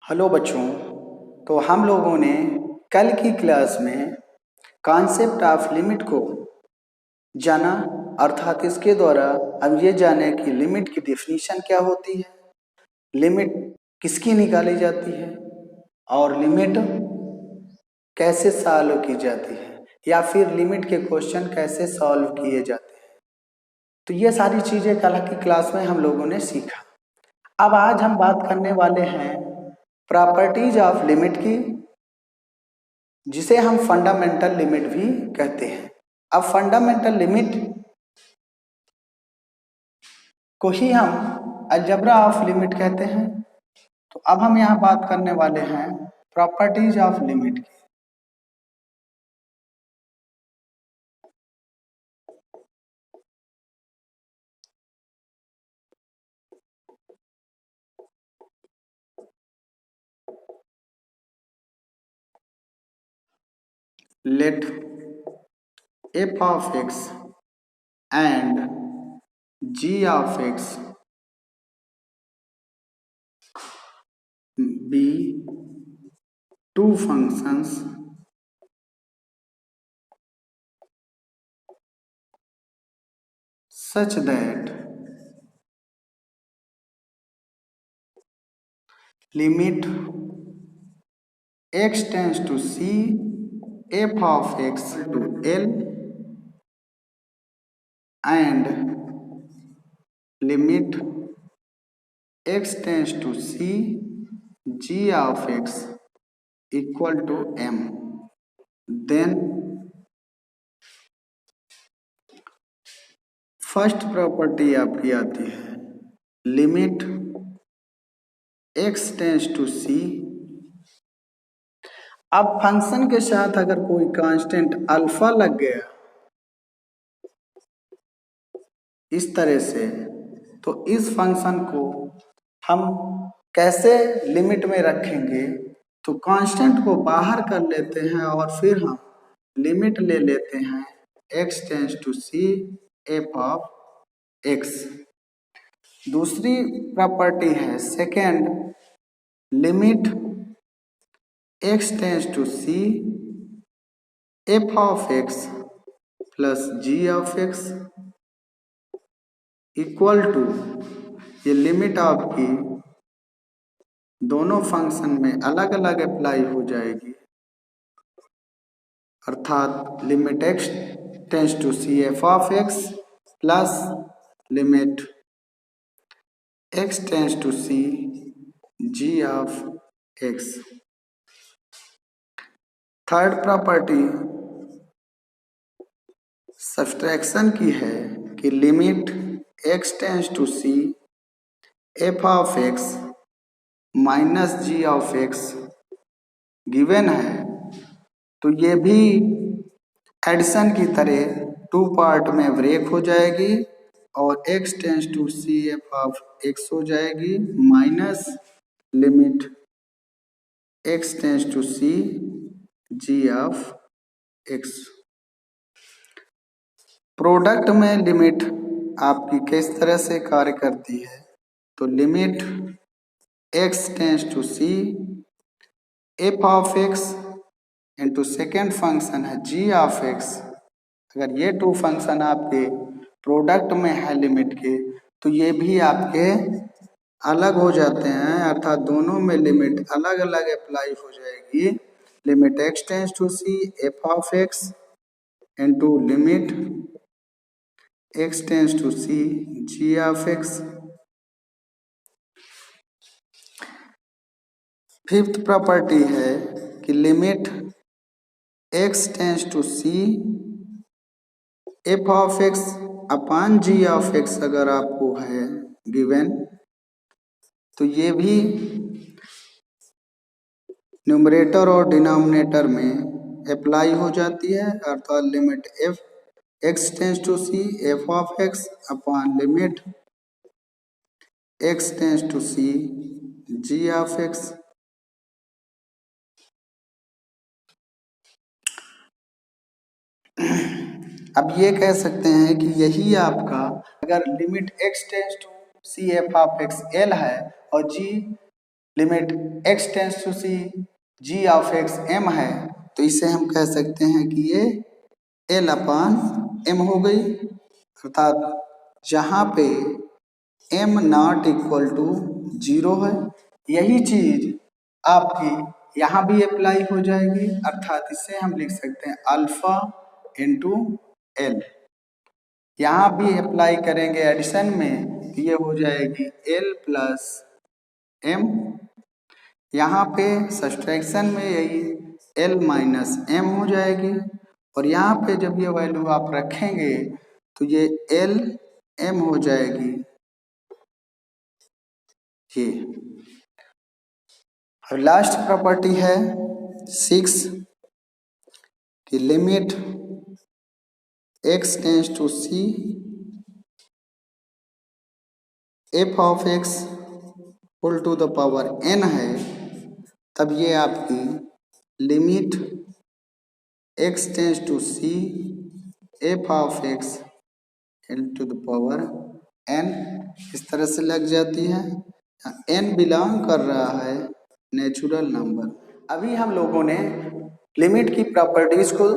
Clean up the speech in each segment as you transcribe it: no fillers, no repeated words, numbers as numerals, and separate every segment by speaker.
Speaker 1: Hello बच्चों। तो हम लोगों ने कल की क्लास में कॉन्सेप्ट ऑफ लिमिट को जाना, अर्थात इसके द्वारा अब ये जाने कि लिमिट की डेफिनेशन क्या होती है, लिमिट किसकी निकाली जाती है और लिमिट कैसे सॉल्व की जाती है या फिर लिमिट के क्वेश्चन कैसे सॉल्व किए जाते हैं। तो ये सारी चीज़ें कल की क्लास में हम लोगों ने सीखा। अब आज हम बात करने वाले हैं प्रॉपर्टीज ऑफ लिमिट की, जिसे हम फंडामेंटल लिमिट भी कहते हैं। अब फंडामेंटल लिमिट को ही हम अलजेब्रा ऑफ लिमिट कहते हैं। तो अब हम यहाँ बात करने वाले हैं प्रॉपर्टीज ऑफ लिमिट की। Let f of x and g of x be two functions such that limit x tends to c f of x to L and limit x tends to c g of x equal to m, then first property आपकी आती है limit x tends to c। अब function के साथ अगर कोई constant alpha लग गया इस तरह से, तो इस फंक्शन को हम कैसे लिमिट में रखेंगे, तो कांस्टेंट को बाहर कर लेते हैं और फिर हम लिमिट ले लेते हैं x tends to c f of x। दूसरी प्रॉपर्टी है second, limit x tends to c f of x plus g of x equal to, ये लिमिट आपकी दोनों फंक्शन में अलग अलग अप्लाई हो जाएगी, अर्थात limit x tends to c f of x plus limit x tends to c g of x। Third property subtraction की है कि limit x tends to c f of x minus g of x given है, तो ये भी addition की तरह two part में ब्रेक हो जाएगी और x tends to c f of x हो जाएगी minus limit x tends to c g of x। Product में लिमिट आपकी किस तरह से कार्य करती है, तो limit x tends to c f of x into second function है g ऑफ x। अगर ये टू फंक्शन आपके प्रोडक्ट में है लिमिट के, तो ये भी आपके अलग हो जाते हैं, अर्थात दोनों में लिमिट अलग अलग अप्लाई हो जाएगी। Limit x tends to c f of x into limit x tends to c g of x। Fifth property है कि limit x tends to c f of x upon g of x अगर आपको है given, तो ये भी numerator और denominator में अप्लाई हो जाती है, अर्थात limit x tends to c f of x upon limit x tends to c g of x। अब ये कह सकते हैं कि यही आपका, अगर limit x tends to c f of x l है और g limit x tends to c g of x m है, तो इसे हम कह सकते हैं कि ये एल अपान एम हो गई। अर्थात जहाँ पे m not equal to zero है, यही चीज आपकी यहाँ भी अप्लाई हो जाएगी। अर्थात इसे हम लिख सकते हैं अल्फा इंटू एल। यहाँ भी अप्लाई करेंगे एडिशन में, तो ये हो जाएगी एल प्लस एम। यहाँ पे सब्सट्रैक्शन में यही एल माइनस एम हो जाएगी, और यहाँ पे जब ये वैल्यू आप रखेंगे तो ये एल एम हो जाएगी ये। और लास्ट प्रॉपर्टी है 6 की limit x tends to c f of x whole to the power n है, तब ये आपकी limit x tends to c f of x l to the power n इस तरह से लग जाती है। n बिलोंग कर रहा है नेचुरल नंबर। अभी हम लोगों ने लिमिट की प्रॉपर्टीज को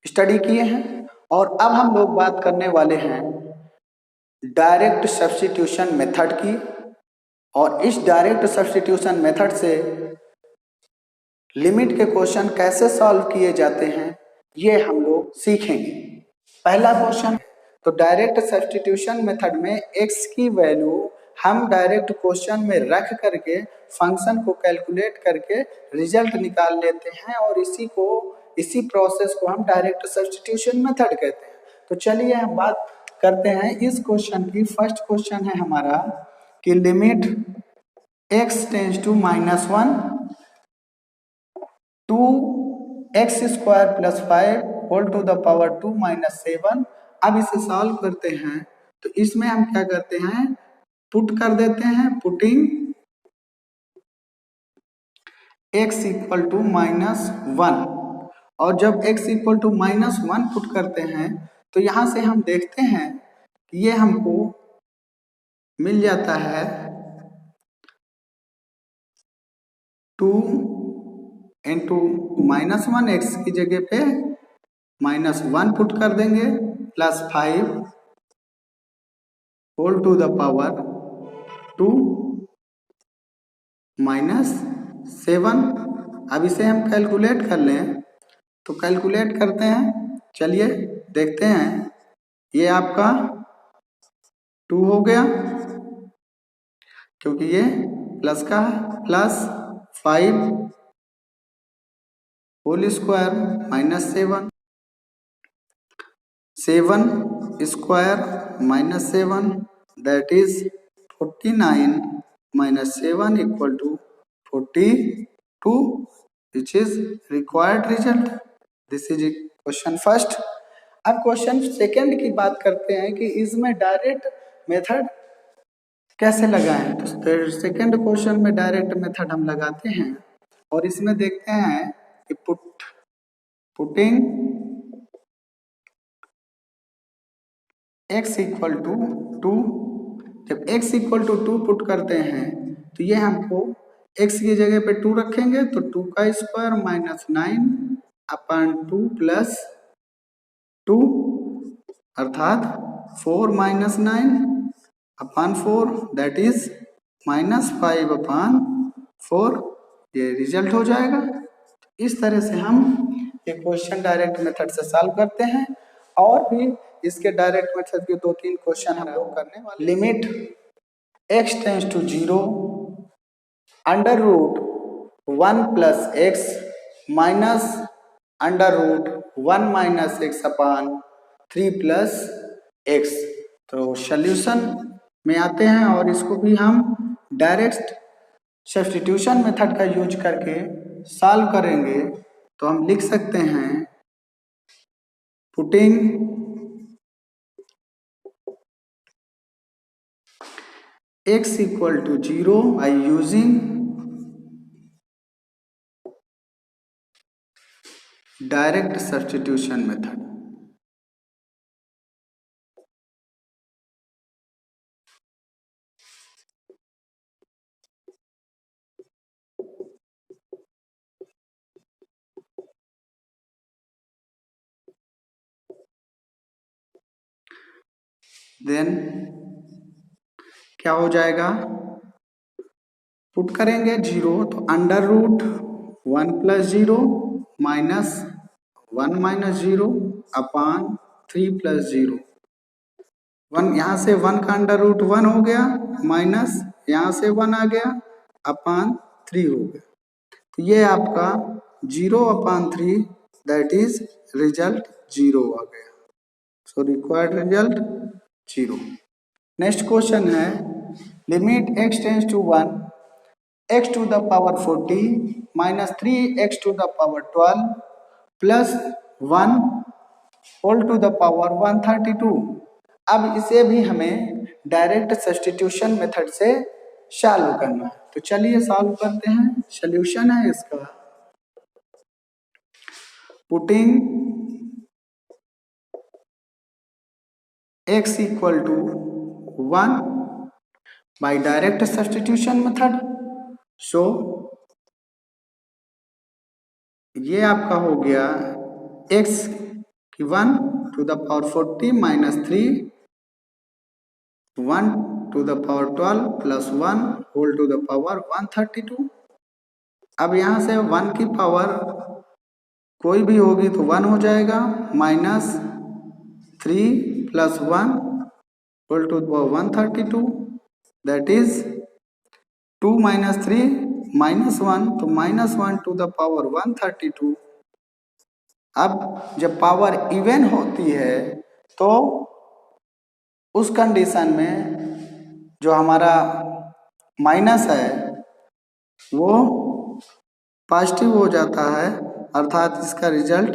Speaker 1: स्टडी किए हैं, और अब हम लोग बात करने वाले हैं डायरेक्ट सब्स्टिट्यूशन मेथड की। और इस डायरेक्ट सब्स्टिट्यूशन मेथड से लिमिट के क्वेश्चन कैसे सॉल्व किए जाते हैं, ये हम लोग सीखेंगे। पहला क्वेश्चन, तो डायरेक्ट सब्स्टिट्यूशन मेथड में x की वैल्यू हम डायरेक्ट क्वेश्चन में रख करके फंक्शन को कैलकुलेट करके रिजल्ट निकाल लेते हैं, और इसी प्रोसेस को हम डायरेक्ट सब्स्टिट्यूशन मेथड कहते हैं। तो चलिए हम बात करते हैं इस क्वेश्चन की। फर्स्ट क्वेश्चन है हमारा कि limit x tends to -1 two x square plus 5 whole to the power 2 minus 7। अब इसे सॉल्व करते हैं, तो इसमें हम क्या करते हैं, पुट कर देते हैं, पुटिंग x इक्वल टू -1। और जब x इक्वल टू -1 पुट करते हैं, तो यहां से हम देखते हैं कि ये हमको मिल जाता है 2 इंटू -1, एक्स की जगह पे -1 पुट कर देंगे, plus 5 whole to the power 2 -7। अब इसे हम कैलकुलेट कर लें, तो कैलकुलेट करते हैं। चलिए देखते हैं, ये आपका 2 हो गया क्योंकि ये प्लस का है, plus 5 whole square -7, 7 square -7 that is 49 -7 equal to 42, which is required result. This is question first. अब क्वेश्चन सेकंड की बात करते हैं कि इसमें डायरेक्ट मेथड कैसे लगाएं। तो सेकंड क्वेश्चन में डायरेक्ट मेथड हम लगाते हैं, और इसमें देखते हैं कि पुटिंग x इक्वल टू 2। जब x इक्वल टू 2 पुट करते हैं, तो ये हमको x की जगह पे 2 रखेंगे, तो 2 का स्क्वायर -9 अपॉन 2 प्लस 2, अर्थात 4 -9 अपॉन 4 दैट इज -5 अपॉन 4, ये रिजल्ट हो जाएगा। इस तरह से हम ये क्वेश्चन डायरेक्ट मेथड से सॉल्व करते हैं, और भी इसके डायरेक्ट मेथड के 2-3 क्वेश्चन हम लोग करने वाले। Limit x tends to 0 under root 1 plus x minus under root 1 minus x upon 3 plus x. तो सॉल्यूशन में आते हैं, और इसको भी हम डायरेक्ट सब्स्टिट्यूशन मेथड का यूज करके सॉल्व करेंगे। तो हम लिख सकते हैं putting x equal to 0 by using direct substitution method. Then क्या हो जाएगा, पुट करेंगे 0 तो अंडर रूट 1 + 0 -1 - 0 अपान 3 + 0। 1 यहाँ से 1 का अंडर रूट 1 हो गया, माइनस यहाँ से 1 आ गया, अपान 3 हो गया। तो ये आपका 0/3 दैट इज रिजल्ट 0 आ गया। So required result 0। Next question है limit x tends to 1 x to the power 40 -3x to the power 12 plus 1 whole to the power 132। अब इसे भी हमें डायरेक्ट सब्स्टिट्यूशन मेथड से सॉल्व करना है। तो चलिए सॉल्व करते हैं। सॉल्यूशन है इसका, putting x equal to 1 by direct substitution method. So ये आपका हो गया x की 1 to the power 40 -3 1 to the power 12 plus 1 whole to the power 132। अब यहाँ से 1 की पावर कोई भी होगी तो 1 हो जाएगा, -3 + 1 whole to the power 132 that is 2 - 3 -1 तो -1 टू द पावर 132। अब जब पावर इवन होती है तो उस कंडीशन में जो हमारा माइनस है वो पॉजिटिव हो जाता है, अर्थात इसका रिजल्ट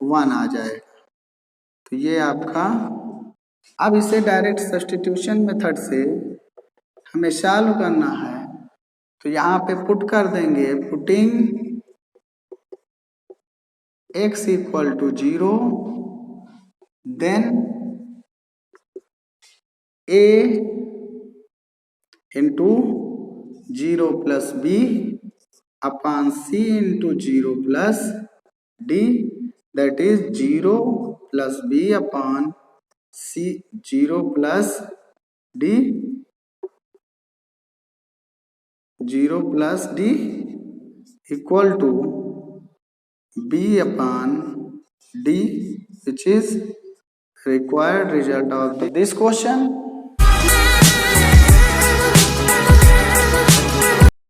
Speaker 1: 1 आ जाएगा। तो ये आपका, अब इसे डायरेक्ट सब्स्टिट्यूशन मेथड से हमें सॉल्व करना है। तो यहाँ पे पुट कर देंगे, putting x equal to 0 then a into 0 + b upon c into 0 + d that is 0 + b upon c 0 + d 0 + d equal to b upon d which is required result of this question।